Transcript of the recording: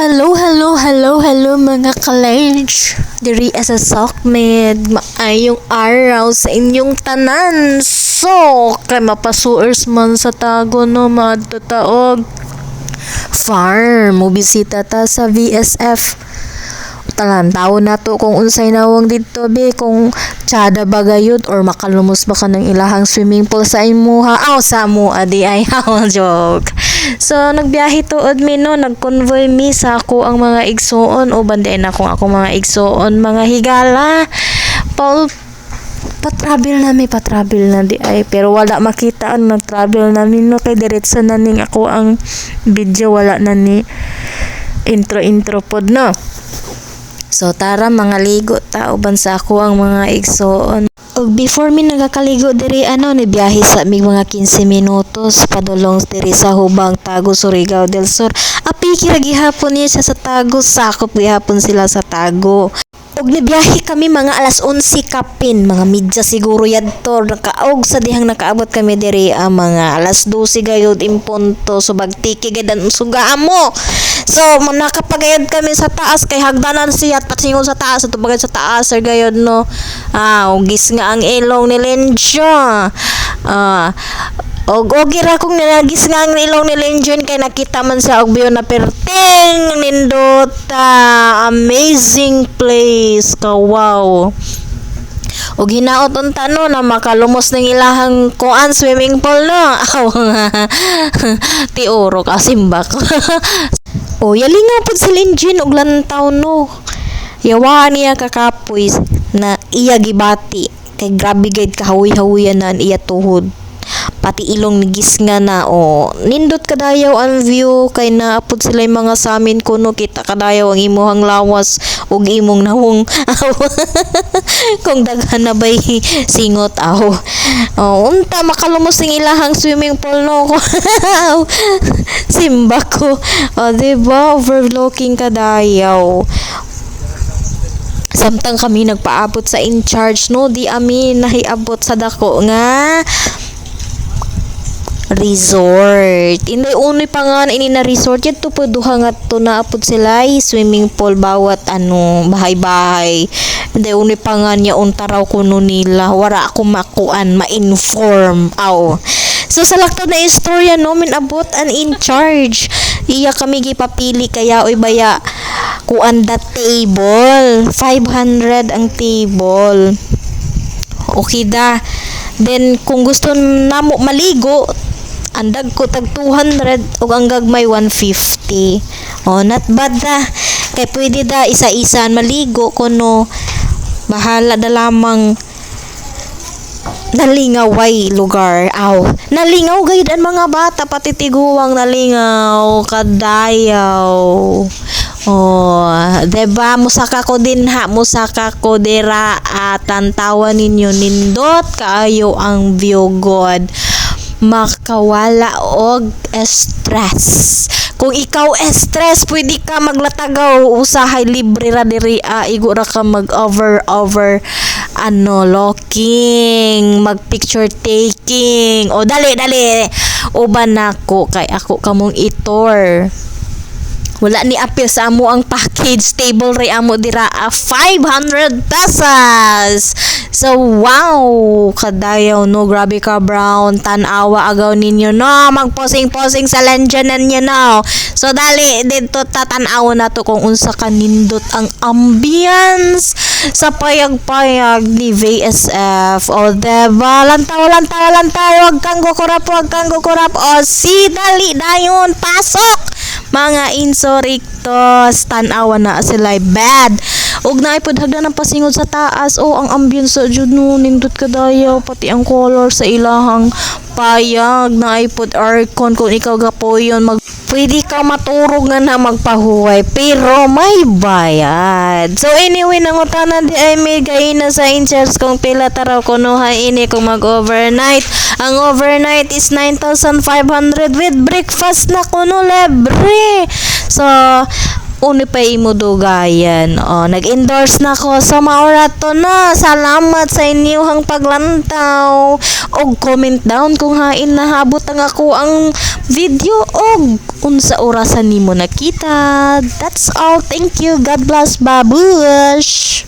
Hello mga college. Diri as a Sokmed, maayong araw sa inyong tanan. So, kay mapasuers man sa tago no, maadto taog farm. Mubisita ta sa VSF. Talantaw na to kung unsay nawang dito be, kung tsada ba gayud or makalumos ba ka ng ilahang swimming pool sa imuha. Sa mo adi ay joke. So nagbiyahe tuod mi no, nag-convoy mi sa ako ang mga igsuon o bandain ako mga igsuon, mga higala. Patravel na di ay, pero wala makita ang nag-travel namin no, kay diretso na ning ako ang video, wala na ni intro pod no. So tara mga ligo ta uban sa ako ang mga igsoon. Og before mi nagakaligo diri nibiyahe sa mig mga 15 minutos padulong diri sa Hubang, Tago, Surigao del Sur. Apiki ra gihapon niya siya sa Tago, sakop gihapon sila sa Tago. Og nibiyahe kami mga alas 11 kapin, mga midya siguro yadto, nakaog sa dihang nakaabot kami diri mga alas 12 gayud impunto, so bagtiki gadan suga mo. So nakapagayod kami sa taas kay hagdanan siya pasingon sa taas at bagay sa taas sir gayod no. Ugis nga ang ilong ni Lenja. Og gira kong nilagis nga ang ilong ni Lenjon kay nakita man sa og view na perting nindota, amazing place ka, wow. Og hinaot unta no na makalumos ng ilahang kuan swimming pool no. Tiuro ka simbak. Yalingaw pod si Lenjon og lantaw no. Yawa niya kakapoy na iya gibati kay grabe gid kahawi-hawian na iya tuhod. Pati ilong ni gisnga na nindot kadayaw ang view kay naapod sila yung mga samin kuno, kita kadayaw ang imuhang lawas ug imong nawong kung daghan na bay singot unta makalumos ng ilahang swimming pool no. Simba ko diba, overlooking kadayaw. Samtang kami nagpaabot sa in charge no, di amin nahiabot sa dako nga resort. Inday unoy pa nga ini na resort yun to po duha nga to naapod sila swimming pool bawat bahay-bahay. Inday unoy pa nga niya unta raw kuno nila, wara ako makuan ma-inform. So sa lakto na istorya no, minabot an in charge. Iya kami gipapili kaya baya kuan da table. 500 ang table. Okay da. Then kung gusto namo maligo, andag ko tag 200 ug ang gagmay 150. Not bad da. Kay pwede da isa-isan maligo kuno. Bahala da lamang nalingaway lugar. Nalingaw gayud ang mga bata, pati tiguwang nalingaw kadayaw. Diba, musaka ko dira tantawan ninyo, nindot kaayo ang view god, makawala og stress. Kung ikaw stress, pwede ka maglatagaw usahay libre ra diri, igo ra ka mag over looking, mag picture taking. Dali uban nako kay ako kamong itor. Wala ni apil sa amo ang package, table ray amo dira 500 pesos. So wow, kadayaw no, grabe ka brown, tanawa agaw ninyo no, magposing sa landyanan niya no. So dali dito tatanaw na to kung unsa kanindot ang ambience sa payag-payag ni VSF. Diba, lantaw, wag kang gukurap. Si dali dayon, pasok mga insoriktos, tanawa na sila bad. Og naipod hagdan ang pasingod sa taas. Ang ambience sa jud no, nindot kadayaw, pati ang color sa ilahang payag, naipod aircon. Kung ikaw gapoyon pwede ka maturog nga na magpahuway, pero may bayad. So anyway, nangutana di ay may gaina sa in-charge kung pila taraw kunuha ini kung mag-overnight. Ang overnight is 9,500 with breakfast na kuno libre. So uni pa imo dugayan. Nag-endorse na ko sa maurato na. Salamat sa inyong paglantaw. Og comment down kung hain nahabot ang ako ang video og unsa orasan nimo nakita. That's all. Thank you. God bless. Babush.